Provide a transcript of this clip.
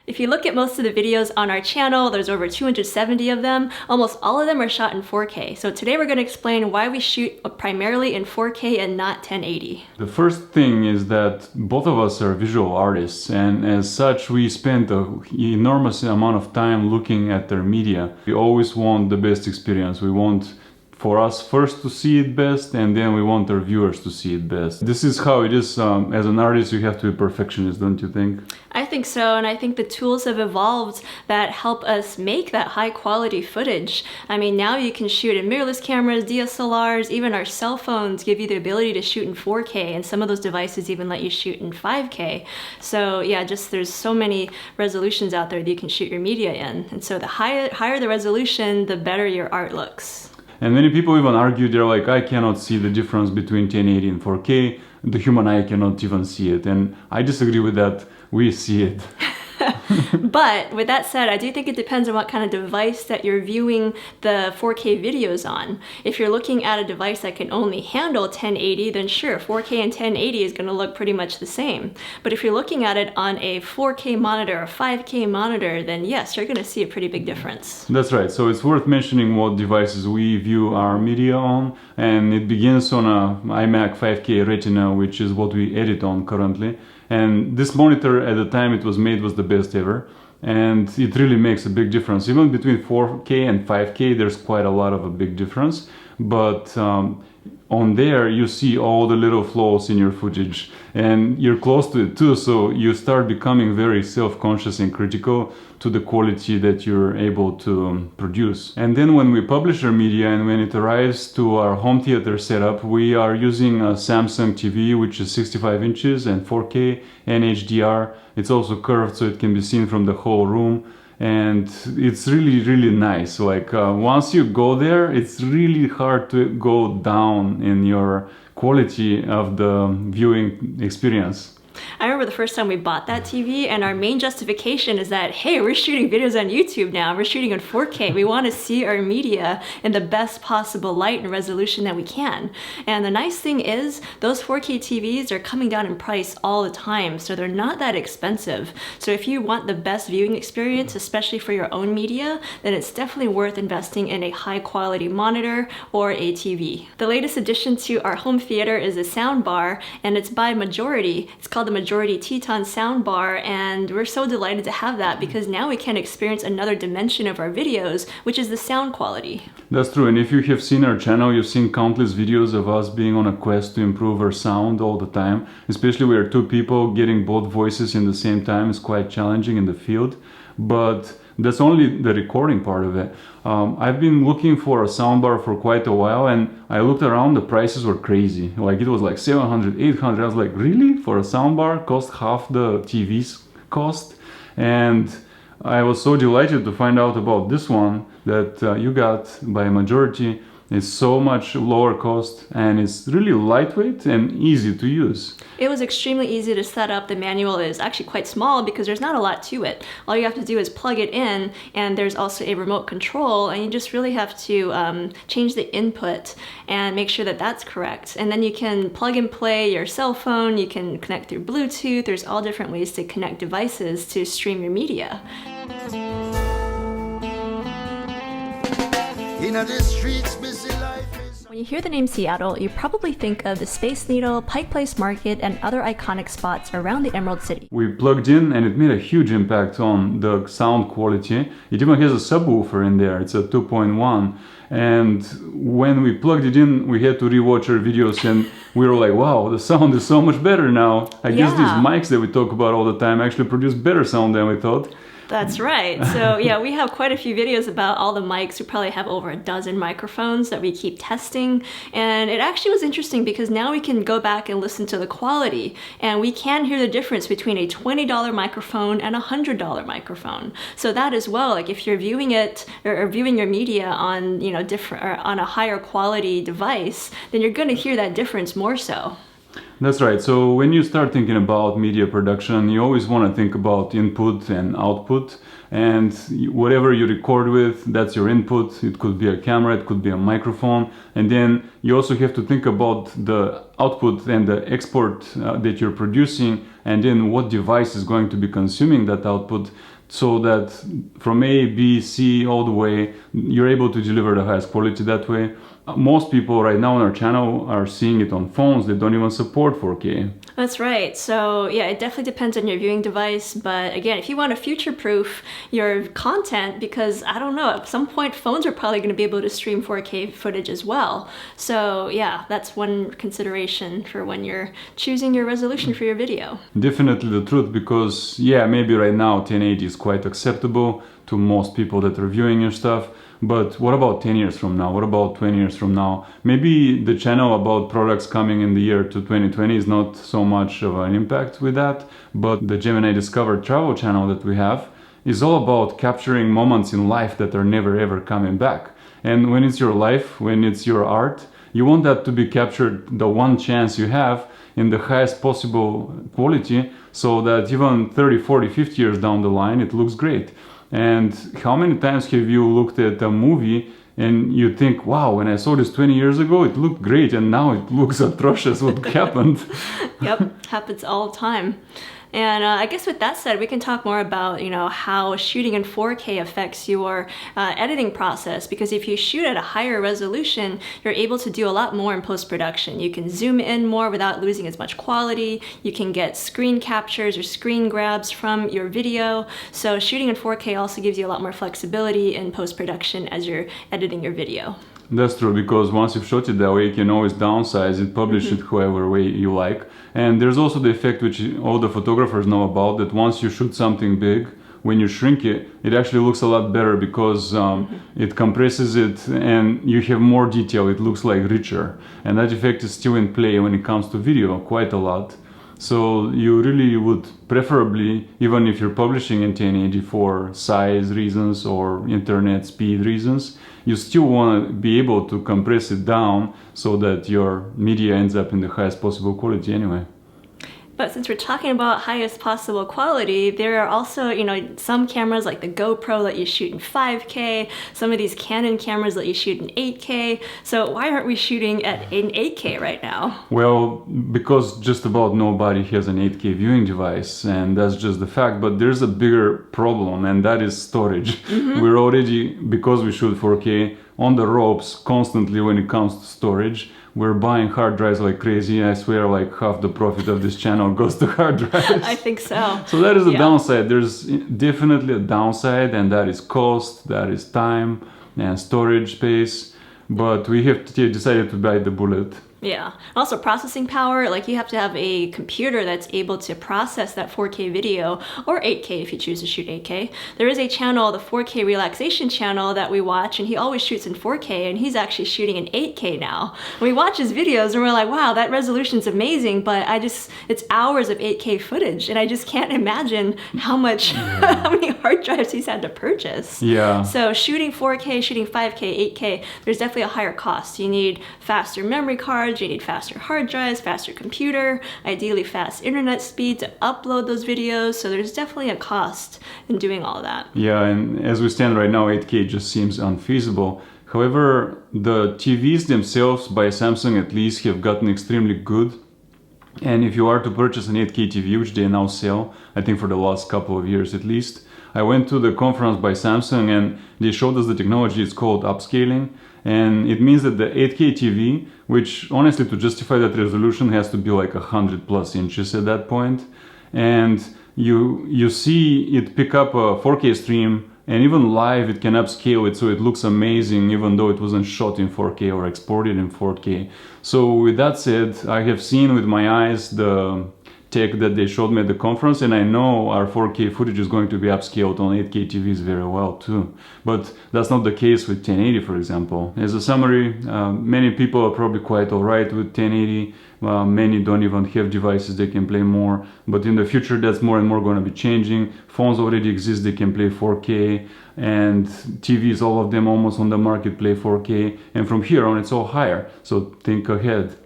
If you look at most of the videos on our channel, there's over 270 of them. Almost all of them are shot in 4K. So today we're going to explain why we shoot primarily in 4K and not 1080. The first thing is that both of us are visual artists, and as such we spend an enormous amount of time looking at their media. We always want the best experience. We want for us first to see it best, and then we want our viewers to see it best. This is how it is. As an artist, you have to be perfectionist, don't you think? I think so, and I think the tools have evolved that help us make that high quality footage. I mean, now you can shoot in mirrorless cameras, DSLRs, even our cell phones give you the ability to shoot in 4K, and some of those devices even let you shoot in 5K. So yeah, just there's so many resolutions out there that you can shoot your media in. And so the higher the resolution, the better your art looks. And many people even argue, they're like, I cannot see the difference between 1080 and 4K. The human eye cannot even see it. And I disagree with that. We see it. But with that said, I do think it depends on what kind of device that you're viewing the 4K videos on. If you're looking at a device that can only handle 1080, then sure, 4K and 1080 is going to look pretty much the same. But if you're looking at it on a 4K monitor or 5K monitor, then yes, you're going to see a pretty big difference. That's right. So it's worth mentioning what devices we view our media on. And it begins on a iMac 5K Retina, which is what we edit on currently. And this monitor at the time it was made was the best ever, and it really makes a big difference. Even between 4K and 5K there's quite a lot of a big difference, but on there you see all the little flaws in your footage, and you're close to it too, so you start becoming very self-conscious and critical to the quality that you're able to produce. And then when we publish our media and when it arrives to our home theater setup, we are using a Samsung TV, which is 65 inches and 4K and HDR. It's also curved so it can be seen from the whole room. And it's really nice. Like once you go there, it's really hard to go down in your quality of the viewing experience. I remember the first time we bought that TV, and our main justification is that, hey, we're shooting videos on YouTube now. We're shooting in 4K. We want to see our media in the best possible light and resolution that we can. And the nice thing is, those 4K TVs are coming down in price all the time, so they're not that expensive. So if you want the best viewing experience, especially for your own media, then it's definitely worth investing in a high quality monitor or a TV. The latest addition to our home theater is a soundbar, and it's by Majority. It's called the Majority Teton Soundbar, and we're so delighted to have that because now we can experience another dimension of our videos, which is the sound quality. That's true, and if you have seen our channel, you've seen countless videos of us being on a quest to improve our sound all the time. Especially we are two people, getting both voices in the same time is quite challenging in the field, but that's only the recording part of it. I've been looking for a soundbar for quite a while, and I looked around, the prices were crazy. Like it was like 700, 800. I was like, really? For a soundbar cost half the TV's cost? And I was so delighted to find out about this one that you got by Majority. It's so much lower cost, and it's really lightweight and easy to use. It was extremely easy to set up. The manual is actually quite small because there's not a lot to it. All you have to do is plug it in, and there's also a remote control, and you just really have to change the input and make sure that that's correct. And then you can plug and play your cell phone, you can connect through Bluetooth. There's all different ways to connect devices to stream your media. When you hear the name Seattle, you probably think of the Space Needle, Pike Place Market, and other iconic spots around the Emerald City. We plugged in and it made a huge impact on the sound quality. It even has a subwoofer in there, it's a 2.1. And when we plugged it in, we had to rewatch our videos and we were like, wow, the sound is so much better now. I guess these mics that we talk about all the time actually produce better sound than we thought. That's right. So yeah, we have quite a few videos about all the mics. We probably have over a dozen microphones that we keep testing. And it actually was interesting because now we can go back and listen to the quality, and we can hear the difference between a $20 microphone and a $100 microphone. So that as well, like if you're viewing it or viewing your media on, you know, different or on a higher quality device, then you're going to hear that difference more so. That's right. So when you start thinking about media production, you always want to think about input and output. And whatever you record with, that's your input. It could be a camera, it could be a microphone. And then you also have to think about the output and the export that you're producing, and then what device is going to be consuming that output so that from A, B, C, all the way, you're able to deliver the highest quality that way. Most people right now on our channel are seeing it on phones. They don't even support 4K. That's right. So yeah, it definitely depends on your viewing device. But again, if you want to future-proof your content, because I don't know, at some point phones are probably going to be able to stream 4K footage as well. So yeah, that's one consideration for when you're choosing your resolution for your video. Definitely the truth, because yeah, maybe right now 1080 is quite acceptable to most people that are viewing your stuff. But what about 10 years from now? What about 20 years from now? Maybe the channel about products coming in the year to 2020 is not so much of an impact with that, but the Gemini Discover travel channel that we have is all about capturing moments in life that are never ever coming back. And when it's your life, when it's your art, you want that to be captured the one chance you have in the highest possible quality, so that even 30, 40, 50 years down the line, it looks great. And how many times have you looked at a movie and you think, wow, when I saw this 20 years ago, it looked great, and now it looks atrocious. What happened? Yep, happens all the time. And I guess with that said, we can talk more about, how shooting in 4K affects your editing process. Because if you shoot at a higher resolution, you're able to do a lot more in post-production. You can zoom in more without losing as much quality. You can get screen captures or screen grabs from your video. So shooting in 4K also gives you a lot more flexibility in post-production as you're editing your video. That's true, because once you've shot it that way, you can always downsize it, publish it however way you like. And there's also the effect which all the photographers know about, that once you shoot something big, when you shrink it, it actually looks a lot better, because it compresses it and you have more detail. It looks like richer. And that effect is still in play when it comes to video quite a lot. So you really would preferably, even if you're publishing in 1080 for size reasons or internet speed reasons, you still want to be able to compress it down so that your media ends up in the highest possible quality anyway. But since we're talking about highest possible quality, there are also, some cameras like the GoPro let you shoot in 5K. Some of these Canon cameras let you shoot in 8K. So why aren't we shooting in 8K right now? Well, because just about nobody has an 8K viewing device, and that's just the fact. But there's a bigger problem, and that is storage. We're already, because we shoot 4K, on the ropes constantly when it comes to storage. We're buying hard drives like crazy. I swear like half the profit of this channel goes to hard drives. I think so. So that is a downside. There's definitely a downside, and that is cost, that is time and storage space. But we have decided to bite the bullet. Yeah. Also processing power, like you have to have a computer that's able to process that 4K video, or 8K if you choose to shoot 8K. There is a channel, the 4K relaxation channel, that we watch, and he always shoots in 4K, and he's actually shooting in 8K now. We watch his videos and we're like, wow, that resolution's amazing, but it's hours of 8K footage, and I just can't imagine how many hard drives he's had to purchase. Yeah. So shooting 4K, shooting 5K, 8K, there's definitely a higher cost. You need faster memory cards, you need faster hard drives, faster computer, ideally fast internet speed to upload those videos. So there's definitely a cost in doing all that. Yeah, and as we stand right now, 8K just seems unfeasible. However, the TVs themselves by Samsung at least have gotten extremely good. And if you are to purchase an 8K TV, which they now sell, I think for the last couple of years at least, I went to the conference by Samsung and they showed us the technology. It's called upscaling. And it means that the 8K TV, which honestly to justify that resolution has to be like 100+ inches at that point. And you see it pick up a 4K stream, and even live it can upscale it so it looks amazing even though it wasn't shot in 4K or exported in 4K. So with that said, I have seen with my eyes the tech that they showed me at the conference, and I know our 4K footage is going to be upscaled on 8K TVs very well too. But that's not the case with 1080, for example. As a summary, many people are probably quite alright with 1080. Many don't even have devices they can play more, but in the future that's more and more going to be changing. Phones already exist, they can play 4K, and TVs, all of them almost on the market, play 4K, and from here on it's all higher, so think ahead.